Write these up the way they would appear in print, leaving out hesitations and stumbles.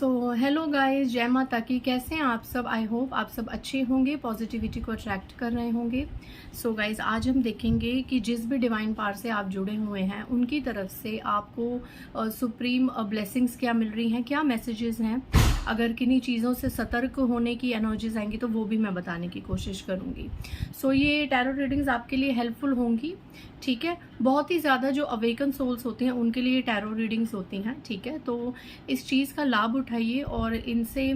Hello guys, जय माता की। कैसे हैं आप सब? आई होप आप सब अच्छे होंगे, पॉजिटिविटी को अट्रैक्ट कर रहे होंगे। गाइस, आज हम देखेंगे कि जिस भी डिवाइन पावर से आप जुड़े हुए हैं उनकी तरफ से आपको सुप्रीम ब्लेसिंग्स क्या मिल रही हैं, क्या मैसेजेस हैं। अगर किन्हीं चीज़ों से सतर्क होने की एनर्जीज आएंगी तो वो भी मैं बताने की कोशिश करूंगी। ये टैरो रीडिंग्स आपके लिए हेल्पफुल होंगी, ठीक है। बहुत ही ज़्यादा जो अवेकन सोल्स होते हैं उनके लिए टैरो रीडिंग्स होती हैं, ठीक है। तो इस चीज़ का लाभ उठाइए और इनसे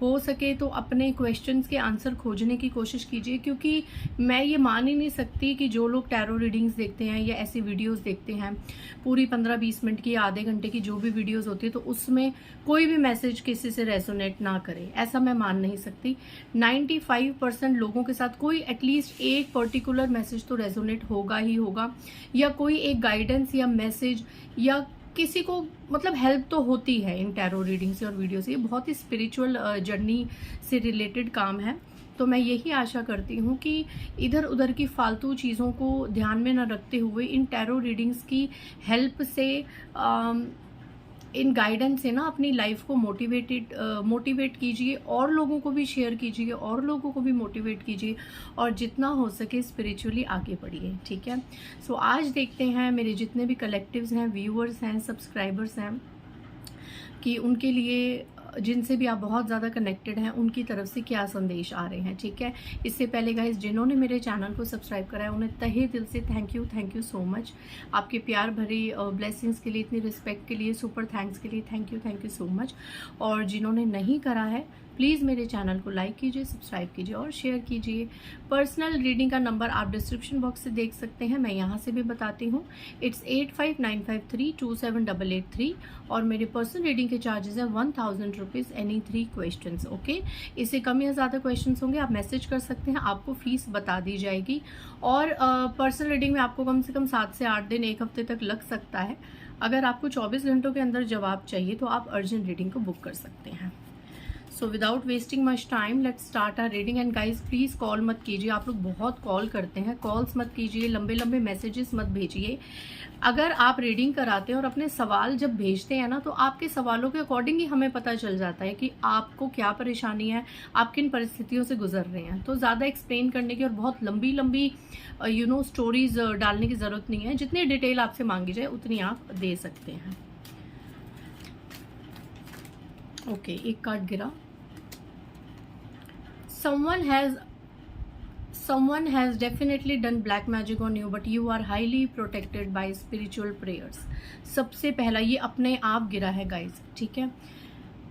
हो सके तो अपने क्वेश्चंस के आंसर खोजने की कोशिश कीजिए, क्योंकि मैं ये मान ही नहीं सकती कि जो लोग टैरो रीडिंग्स देखते हैं या ऐसी वीडियोस देखते हैं पूरी 15-20 मिनट की, आधे घंटे की जो भी वीडियोस होती है, तो उसमें कोई भी मैसेज किसी से रेजोनेट ना करे, ऐसा मैं मान नहीं सकती। 95% लोगों के साथ कोई एटलीस्ट एक पर्टिकुलर मैसेज तो रेजोनेट होगा ही होगा, या कोई एक गाइडेंस या मैसेज या किसी को मतलब हेल्प तो होती है इन टैरो रीडिंग से और वीडियो से। ये बहुत ही स्पिरिचुअल जर्नी से रिलेटेड काम है। तो मैं यही आशा करती हूँ कि इधर उधर की फालतू चीज़ों को ध्यान में न रखते हुए इन टैरो रीडिंग्स की हेल्प से इन गाइडेंस से ना अपनी लाइफ को मोटिवेट कीजिए, और लोगों को भी शेयर कीजिए, और लोगों को भी मोटिवेट कीजिए, और जितना हो सके स्पिरिचुअली आगे बढ़िए, ठीक है। आज देखते हैं मेरे जितने भी कलेक्टिव्स हैं, व्यूअर्स हैं, सब्सक्राइबर्स हैं, कि उनके लिए जिनसे भी आप बहुत ज़्यादा कनेक्टेड हैं उनकी तरफ से क्या संदेश आ रहे हैं, ठीक है। इससे पहले गाइस, जिन्होंने मेरे चैनल को सब्सक्राइब करा है उन्हें तहे दिल से थैंक यू सो मच। आपके प्यार भरी ब्लेसिंग्स के लिए, इतनी रिस्पेक्ट के लिए, सुपर थैंक्स के लिए थैंक यू सो मच। और जिन्होंने नहीं करा है प्लीज़ मेरे चैनल को लाइक कीजिए, सब्सक्राइब कीजिए और शेयर कीजिए। पर्सनल रीडिंग का नंबर आप डिस्क्रिप्शन बॉक्स से देख सकते हैं, मैं यहाँ से भी बताती हूँ। इट्स 8595327883 और मेरे पर्सनल रीडिंग के चार्जेस हैं 1000 रुपीज़ एनी 3 क्वेश्चंस, ओके। इससे कम या ज़्यादा क्वेश्चंस होंगे आप मैसेज कर सकते हैं, आपको फीस बता दी जाएगी। और पर्सनल रीडिंग में आपको कम से कम 7 से 8 दिन, 1 हफ्ते तक लग सकता है। अगर आपको 24 घंटों के अंदर जवाब चाहिए तो आप अर्जेंट रीडिंग को बुक कर सकते हैं। Without wasting much time let's start our reading. And guys please call मत कीजिए, आप लोग बहुत कॉल करते हैं, कॉल्स मत कीजिए, लंबे लंबे मैसेजेस मत भेजिए। अगर आप रीडिंग कराते हैं और अपने सवाल जब भेजते हैं ना, तो आपके सवालों के अकॉर्डिंग ही हमें पता चल जाता है कि आपको क्या परेशानी है, आप किन परिस्थितियों से गुजर रहे हैं। तो ज़्यादा एक्सप्लेन करने की और बहुत लंबी लंबी स्टोरीज डालने की ज़रूरत नहीं है। जितनी डिटेल आपसे मांगी जाए उतनी आप दे सकते हैं, ओके। एक कार्ड गिरा। someone has definitely done black magic on you, but you are highly protected by spiritual prayers। सबसे पहला ये अपने आप गिरा है गाइस, ठीक है,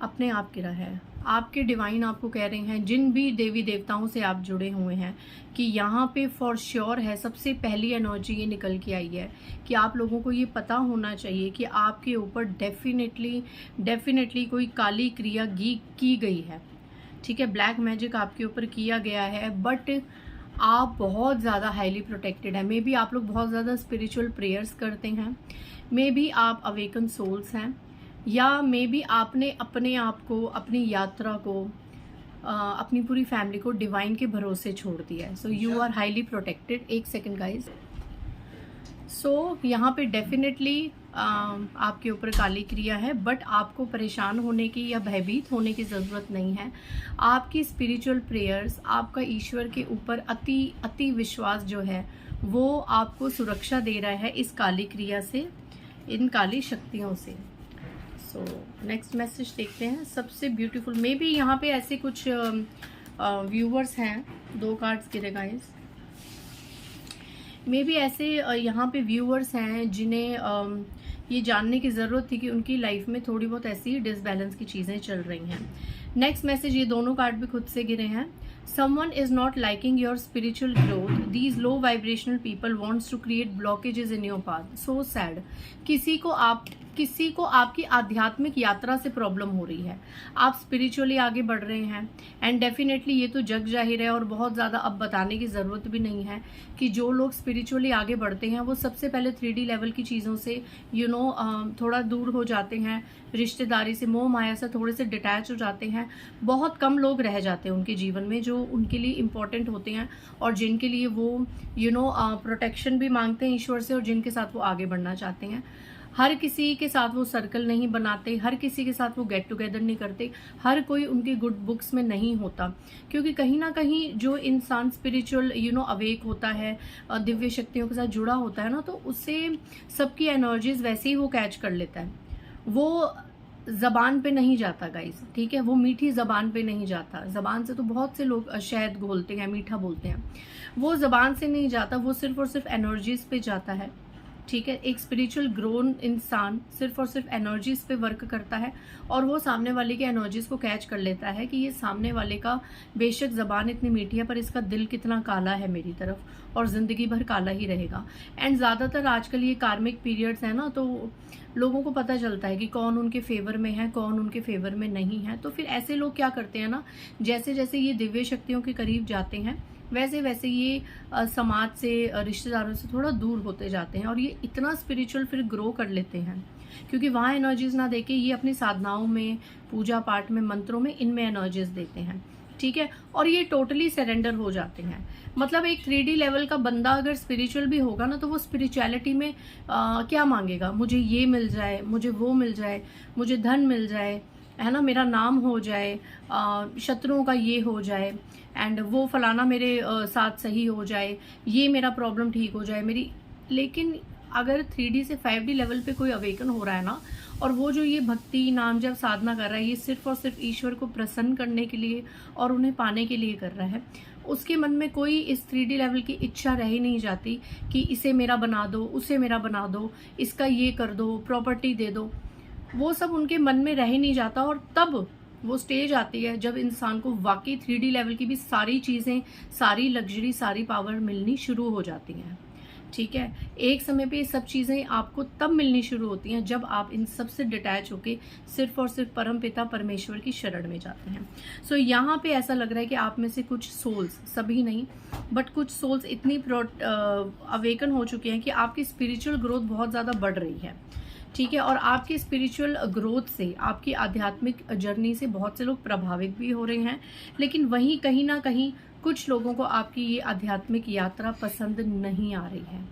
अपने आप गिरा है। आपके डिवाइन आपको कह रहे हैं, जिन भी देवी देवताओं से आप जुड़े हुए हैं, कि यहाँ पे फॉर श्योर है, सबसे पहली एनर्जी ये निकल के आई है कि आप लोगों को ये पता होना चाहिए कि आपके ऊपर डेफिनेटली कोई काली क्रिया की गई है, ठीक है। ब्लैक मैजिक आपके ऊपर किया गया है, बट आप बहुत ज़्यादा हाईली प्रोटेक्टेड है। मे बी आप लोग बहुत ज़्यादा स्पिरिचुअल प्रेयर्स करते हैं, मे बी आप अवेकन सोल्स हैं, या मे बी आपने अपने आप को, अपनी यात्रा को, अपनी पूरी फैमिली को डिवाइन के भरोसे छोड़ दिया है। You are highly protected. एक सेकेंड गाइज। यहाँ पे डेफिनेटली आपके ऊपर काली क्रिया है, बट आपको परेशान होने की या भयभीत होने की ज़रूरत नहीं है। आपकी स्पिरिचुअल प्रेयर्स, आपका ईश्वर के ऊपर अति विश्वास जो है वो आपको सुरक्षा दे रहा है इस काली क्रिया से, इन काली शक्तियों से। नेक्स्ट मैसेज देखते हैं। सबसे ब्यूटीफुल, मे बी यहाँ पे ऐसे कुछ व्यूवर्स हैं, 2 कार्ड्स गिरे गाइस। मे बी ऐसे यहाँ पे व्यूअर्स हैं जिन्हें ये जानने की ज़रूरत थी कि उनकी लाइफ में थोड़ी बहुत ऐसी डिसबैलेंस की चीज़ें चल रही हैं। नेक्स्ट मैसेज, ये दोनों कार्ड भी खुद से गिरे हैं। Someone is not liking your spiritual growth. These low vibrational people wants to create blockages in your path. So sad. किसी को आपकी आध्यात्मिक यात्रा से प्रॉब्लम हो रही है, आप स्पिरिचुअली आगे बढ़ रहे हैं, एंड डेफिनेटली ये तो जग जाहिर है और बहुत ज़्यादा अब बताने की ज़रूरत भी नहीं है कि जो लोग स्पिरिचुअली आगे बढ़ते हैं वो सबसे पहले 3D लेवल की चीज़ों से थोड़ा दूर हो जाते हैं, रिश्तेदारी से, मोह माया से थोड़े से डिटैच हो जाते हैं। बहुत कम लोग रह जाते हैं उनके जीवन में जो उनके लिए इम्पोर्टेंट होते हैं और जिनके लिए वो प्रोटेक्शन भी मांगते हैं ईश्वर से और जिनके साथ वो आगे बढ़ना चाहते हैं। हर किसी के साथ वो सर्कल नहीं बनाते, हर किसी के साथ वो गेट टुगेदर नहीं करते, हर कोई उनकी गुड बुक्स में नहीं होता। क्योंकि कहीं ना कहीं जो इंसान स्पिरिचुअल अवेक होता है, दिव्य शक्तियों के साथ जुड़ा होता है ना, तो उससे सबकी एनर्जीज वैसे ही वो कैच कर लेता है। वो जबान पे नहीं जाता गाइस, ठीक है, वो मीठी जबान पे नहीं जाता। जबान से तो बहुत से लोग शहद घोलते हैं, मीठा बोलते हैं, वो जबान से नहीं जाता, वो सिर्फ और सिर्फ एनर्जीज पे जाता है। ठीक है, एक स्पिरिचुअल ग्रोन इंसान सिर्फ और सिर्फ एनर्जीज पे वर्क करता है और वो सामने वाले के एनर्जीज को कैच कर लेता है कि ये सामने वाले का बेशक जबान इतनी मीठी है पर इसका दिल कितना काला है मेरी तरफ, और जिंदगी भर काला ही रहेगा। एंड ज्यादातर आजकल ये कार्मिक पीरियड्स है ना, तो लोगों को पता चलता है कि कौन उनके फेवर में है, कौन उनके फेवर में नहीं है। तो फिर ऐसे लोग क्या करते हैं ना, जैसे जैसे ये दिव्य शक्तियों के करीब जाते हैं वैसे वैसे ये समाज से, रिश्तेदारों से थोड़ा दूर होते जाते हैं, और ये इतना स्पिरिचुअल फिर ग्रो कर लेते हैं क्योंकि वहाँ एनर्जीज ना देके ये अपनी साधनाओं में, पूजा पाठ में, मंत्रों में, इनमें एनर्जीज देते हैं। ठीक है, और ये टोटली सरेंडर हो जाते हैं। मतलब एक 3D लेवल का बंदा अगर स्पिरिचुअल भी होगा ना, तो वो स्पिरिचुअलिटी में क्या मांगेगा, मुझे ये मिल जाए, मुझे वो मिल जाए, मुझे धन मिल जाए, है ना, मेरा नाम हो जाए, शत्रुओं का ये हो जाए, एंड वो फलाना मेरे साथ सही हो जाए, ये मेरा प्रॉब्लम ठीक हो जाए मेरी। लेकिन अगर 3D से 5D लेवल पे कोई अवेकन हो रहा है ना, और वो जो ये भक्ति नाम जब साधना कर रहा है, ये सिर्फ और सिर्फ ईश्वर को प्रसन्न करने के लिए और उन्हें पाने के लिए कर रहा है, उसके मन में कोई इस 3D लेवल की इच्छा रह ही नहीं जाती कि इसे मेरा बना दो, उसे मेरा बना दो, इसका ये कर दो, प्रॉपर्टी दे दो। वो सब उनके मन में रह ही नहीं जाता। और तब वो स्टेज आती है जब इंसान को वाकई 3D लेवल की भी सारी चीज़ें, सारी लग्जरी, सारी पावर मिलनी शुरू हो जाती हैं। ठीक है, एक समय पे ये सब चीज़ें आपको तब मिलनी शुरू होती हैं जब आप इन सब से डिटैच होके सिर्फ और सिर्फ परम पिता परमेश्वर की शरण में जाते हैं। सो यहाँ पे ऐसा लग रहा है कि आप में से कुछ सोल्स, सभी नहीं बट कुछ सोल्स इतनी अवेकन हो चुके हैं कि आपकी स्पिरिचुअल ग्रोथ बहुत ज़्यादा बढ़ रही है। ठीक है, और आपकी स्पिरिचुअल ग्रोथ से, आपकी आध्यात्मिक जर्नी से बहुत से लोग प्रभावित भी हो रहे हैं। लेकिन वहीं कहीं ना कहीं कुछ लोगों को आपकी ये आध्यात्मिक यात्रा पसंद नहीं आ रही है।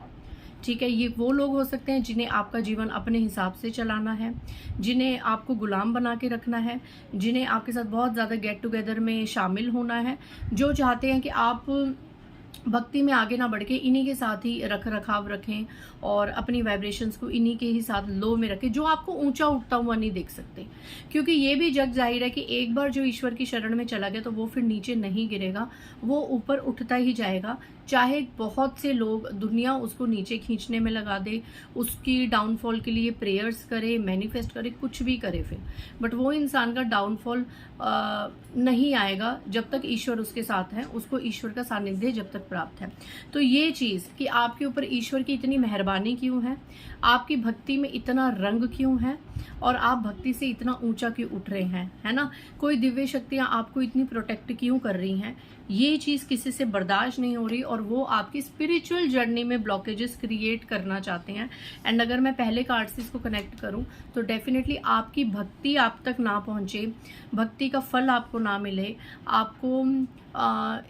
ठीक है, ये वो लोग हो सकते हैं जिन्हें आपका जीवन अपने हिसाब से चलाना है, जिन्हें आपको गुलाम बना के रखना है, जिन्हें आपके साथ बहुत ज़्यादा गेट टुगेदर में शामिल होना है, जो चाहते हैं कि आप भक्ति में आगे ना बढ़ के इन्हीं के साथ ही रख रखाव रखें और अपनी वाइब्रेशंस को इन्हीं के ही साथ लो में रखें, जो आपको ऊंचा उठता हुआ नहीं देख सकते। क्योंकि ये भी जग जाहिर है कि एक बार जो ईश्वर की शरण में चला गया तो वो फिर नीचे नहीं गिरेगा, वो ऊपर उठता ही जाएगा। चाहे बहुत से लोग, दुनिया उसको नीचे खींचने में लगा दे, उसकी डाउनफॉल के लिए प्रेयर्स करे, मैनिफेस्ट करे, कुछ भी करे फिर, बट वो इंसान का डाउनफॉल नहीं आएगा जब तक ईश्वर उसके साथ है, उसको ईश्वर का सानिध्य जब तक प्राप्त है। तो ये चीज़ कि आपके ऊपर ईश्वर की इतनी मेहरबानी क्यों है, आपकी भक्ति में इतना रंग क्यों है, और आप भक्ति से इतना ऊंचा क्यों उठ रहे हैं, है ना, कोई दिव्य शक्तियां आपको इतनी प्रोटेक्ट क्यों कर रही हैं, ये चीज़ किसी से बर्दाश्त नहीं हो रही, और वो आपकी स्पिरिचुअल जर्नी में ब्लॉकेजेस क्रिएट करना चाहते हैं। एंड अगर मैं पहले कार्ड से इसको कनेक्ट करूं तो डेफिनेटली आपकी भक्ति आप तक ना पहुंचे, भक्ति का फल आपको ना मिले, आपको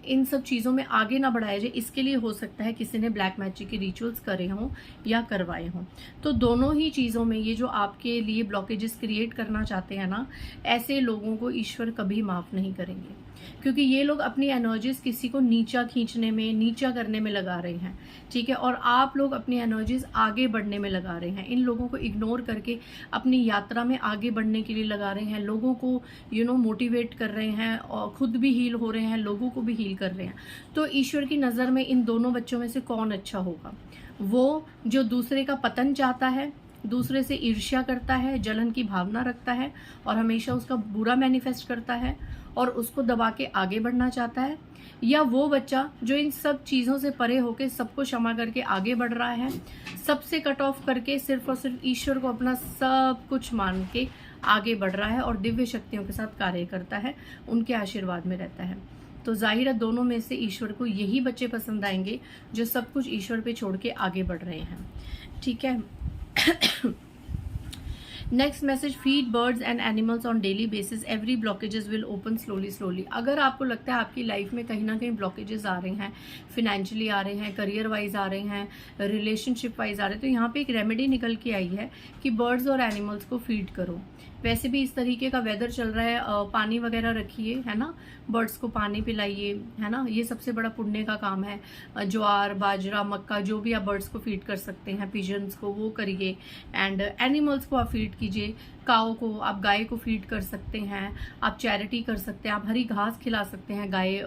इन सब चीज़ों में आगे ना बढ़ाया जाए, इसके लिए हो सकता है किसी ने ब्लैक मैजिक के रिचुअल्स करे हों या करवाए हों। तो दोनों ही चीज़ों में ये जो आपके लिए ब्लॉकेजेस क्रिएट करना चाहते हैं ना, ऐसे लोगों को ईश्वर कभी माफ़ नहीं करेंगे, क्योंकि ये लोग अपनी एनर्जीज किसी को नीचा खींचने में, नीचा करने में लगा रहे हैं। ठीक है, और आप लोग अपनी एनर्जीज आगे बढ़ने में लगा रहे हैं, इन लोगों को इग्नोर करके अपनी यात्रा में आगे बढ़ने के लिए लगा रहे हैं, लोगों को मोटिवेट कर रहे हैं, और खुद भी हील हो रहे हैं, लोगों को भी हील कर रहे हैं। तो ईश्वर की नज़र में इन दोनों बच्चों में से कौन अच्छा होगा? वो जो दूसरे का पतन चाहता है, दूसरे से ईर्ष्या करता है, जलन की भावना रखता है और हमेशा उसका बुरा मैनिफेस्ट करता है और उसको दबा के आगे बढ़ना चाहता है, या वो बच्चा जो इन सब चीज़ों से परे होकर सबको क्षमा करके आगे बढ़ रहा है, सबसे कट ऑफ करके सिर्फ और सिर्फ ईश्वर को अपना सब कुछ मान के आगे बढ़ रहा है और दिव्य शक्तियों के साथ कार्य करता है, उनके आशीर्वाद में रहता है। तो जाहिर है दोनों में से ईश्वर को यही बच्चे पसंद आएंगे जो सब कुछ ईश्वर पे छोड़ के आगे बढ़ रहे हैं। ठीक है। Next message, feed birds and animals on daily basis, every blockages will open slowly slowly. अगर आपको लगता है आपकी लाइफ में कहीं ना कहीं ब्लॉकेजेस आ रहे हैं, फिनेंशियली आ रहे हैं, करियर वाइज आ रहे हैं, रिलेशनशिप वाइज आ रहे हैं, तो यहाँ पे एक रेमेडी निकल के आई है कि बर्ड्स और एनिमल्स को फीड करो। वैसे भी इस तरीके का वेदर चल रहा है, पानी वगैरह रखिए, है ना, बर्ड्स को पानी पिलाइए, है ना, ये सबसे बड़ा पुण्य का काम है। ज्वार, बाजरा, मक्का, जो भी आप बर्ड्स को फीड कर सकते हैं, पिजन्स को, वो करिए। एंड एनिमल्स को आप फीड कीजिए, काऊ को, आप गाय को फीड कर सकते हैं, आप चैरिटी कर सकते हैं, आप हरी घास खिला सकते हैं गाय,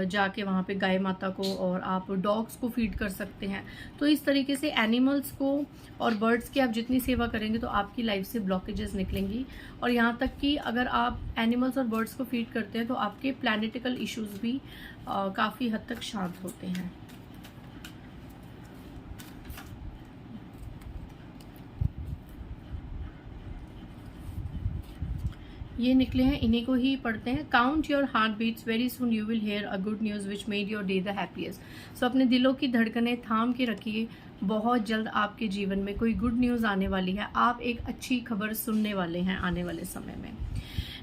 जाके वहाँ पे गाय माता को, और आप डॉग्स को फीड कर सकते हैं। तो इस तरीके से एनिमल्स को और बर्ड्स की आप जितनी सेवा करेंगे तो आपकी लाइफ से ब्लॉकेजेस निकलेंगी। और यहाँ तक कि अगर आप एनिमल्स और बर्ड्स को फीड करते हैं तो आपके प्लैनेटिकल इश्यूज भी काफ़ी हद तक शांत होते हैं। ये निकले हैं, इन्हीं को ही पढ़ते हैं। Count your heart beats, very soon you will hear a good news which made your day the happiest. So अपने दिलों की धड़कनें थाम के रखिए, बहुत जल्द आपके जीवन में कोई गुड न्यूज़ आने वाली है, आप एक अच्छी खबर सुनने वाले हैं आने वाले समय में।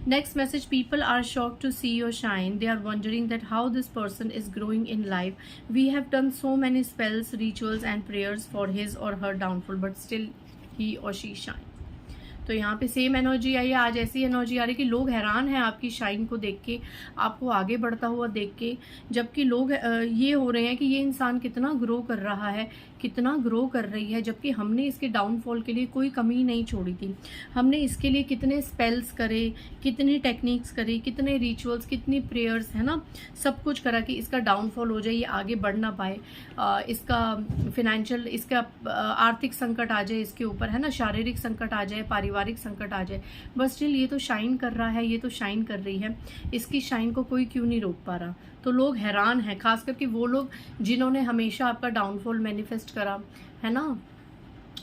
Next message, people are shocked to see your shine. They are wondering that how this person is growing in life. We have done so many spells, rituals and prayers for his or her downfall, but still he or she shine. तो यहाँ पे same energy आई है, आज ऐसी energy आ रही है कि लोग हैरान हैं आपकी शाइन को देख के, आपको आगे बढ़ता हुआ देख के, जबकि लोग ये हो रहे हैं कि ये इंसान कितना ग्रो कर रहा है, कितना ग्रो कर रही है, जबकि हमने इसके डाउनफॉल के लिए कोई कमी नहीं छोड़ी थी। हमने इसके लिए कितने स्पेल्स करे, कितनी टेक्निक्स करे, कितने रिचुअल्स, कितनी प्रेयर्स, है ना, सब कुछ करा कि इसका डाउनफॉल हो जाए, ये आगे बढ़ ना पाए, इसका फिनेंशियल, इसका आर्थिक संकट आ जाए इसके ऊपर, है ना, शारीरिक संकट आ जाए, पारिवारिक संकट आ जाए, बस स्टिल ये तो शाइन कर रहा है, ये तो शाइन कर रही है, इसकी शाइन को कोई क्यों नहीं रोक पा रहा। तो लोग हैरान हैं, खास करके वो लोग जिन्होंने हमेशा आपका डाउनफॉल मैनिफेस्ट करा, है ना,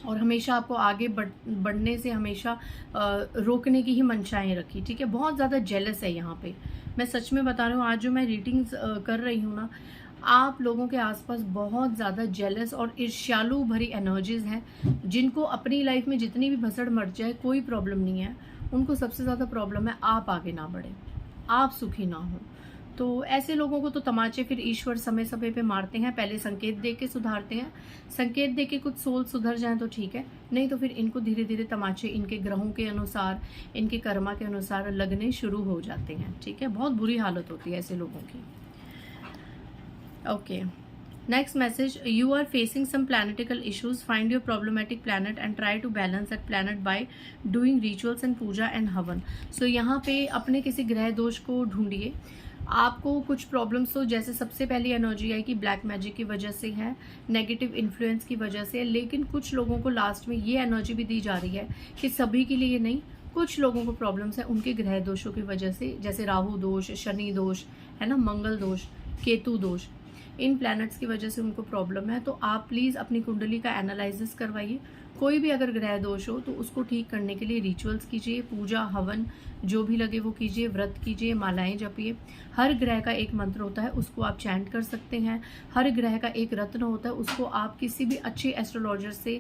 और हमेशा आपको आगे बढ़ने से हमेशा रोकने की ही मंशाएं रखी, ठीक है, बहुत ज़्यादा जेलस है यहाँ पे। मैं सच में बता रही हूँ, आज जो मैं रीडिंग्स कर रही हूँ ना, आप लोगों के आसपास बहुत ज़्यादा जेलस और ईर्ष्यालु भरी एनर्जीज हैं, जिनको अपनी लाइफ में जितनी भी भसड़ मर जाए कोई प्रॉब्लम नहीं है, उनको सबसे ज़्यादा प्रॉब्लम है आप आगे ना बढ़े, आप सुखी ना हो। तो ऐसे लोगों को तो तमाचे फिर ईश्वर समय समय पे मारते हैं, पहले संकेत दे के सुधारते हैं, संकेत दे के कुछ सोल सुधर जाए तो ठीक है, नहीं तो फिर इनको धीरे धीरे तमाचे इनके ग्रहों के अनुसार, इनके कर्मा के अनुसार लगने शुरू हो जाते हैं, ठीक है, बहुत बुरी हालत होती है ऐसे लोगों की। Okay, next message, you are facing some planetical issues, find your problematic planet and try to balance that planet by doing rituals and puja and havan. So यहाँ पे अपने किसी ग्रह दोष को ढूंढिए, आपको कुछ प्रॉब्लम्स तो जैसे सबसे पहली एनर्जी आई कि ब्लैक मैजिक की वजह से है, नेगेटिव इन्फ्लुएंस की वजह से, लेकिन कुछ लोगों को लास्ट में ये एनर्जी भी दी जा रही है कि सभी के लिए नहीं, कुछ लोगों को प्रॉब्लम्स है उनके ग्रह दोषों की वजह से, जैसे राहु दोष, शनि दोष, है ना, मंगल दोष, केतु दोष, इन प्लैनेट्स की वजह से उनको प्रॉब्लम है। तो आप प्लीज़ अपनी कुंडली का एनालिसिस करवाइए, कोई भी अगर ग्रह दोष हो तो उसको ठीक करने के लिए रिचुअल्स कीजिए, पूजा हवन जो भी लगे वो कीजिए, व्रत कीजिए, मालाएं जपिए। हर ग्रह का एक मंत्र होता है, उसको आप चैंट कर सकते हैं। हर ग्रह का एक रत्न होता है, उसको आप किसी भी अच्छे एस्ट्रोलॉजर से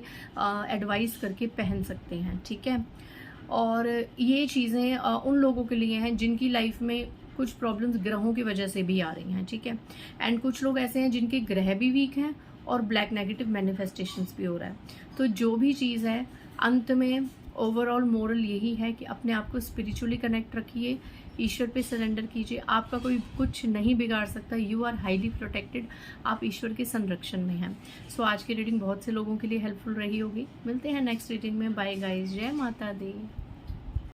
एडवाइस करके पहन सकते हैं, ठीक है। और ये चीज़ें उन लोगों के लिए हैं जिनकी लाइफ में कुछ प्रॉब्लम्स ग्रहों की वजह से भी आ रही हैं, ठीक है। एंड कुछ लोग ऐसे हैं जिनके ग्रह भी वीक हैं और ब्लैक नेगेटिव मैनिफेस्टेशंस भी हो रहा है। तो जो भी चीज़ है, अंत में ओवरऑल मोरल यही है कि अपने आप को स्पिरिचुअली कनेक्ट रखिए, ईश्वर पे सरेंडर कीजिए, आपका कोई कुछ नहीं बिगाड़ सकता, यू आर हाईली प्रोटेक्टेड, आप ईश्वर के संरक्षण में हैं। सो आज की रीडिंग बहुत से लोगों के लिए हेल्पफुल रही होगी। मिलते हैं नेक्स्ट रीडिंग में, बाय गाइस, जय माता दी।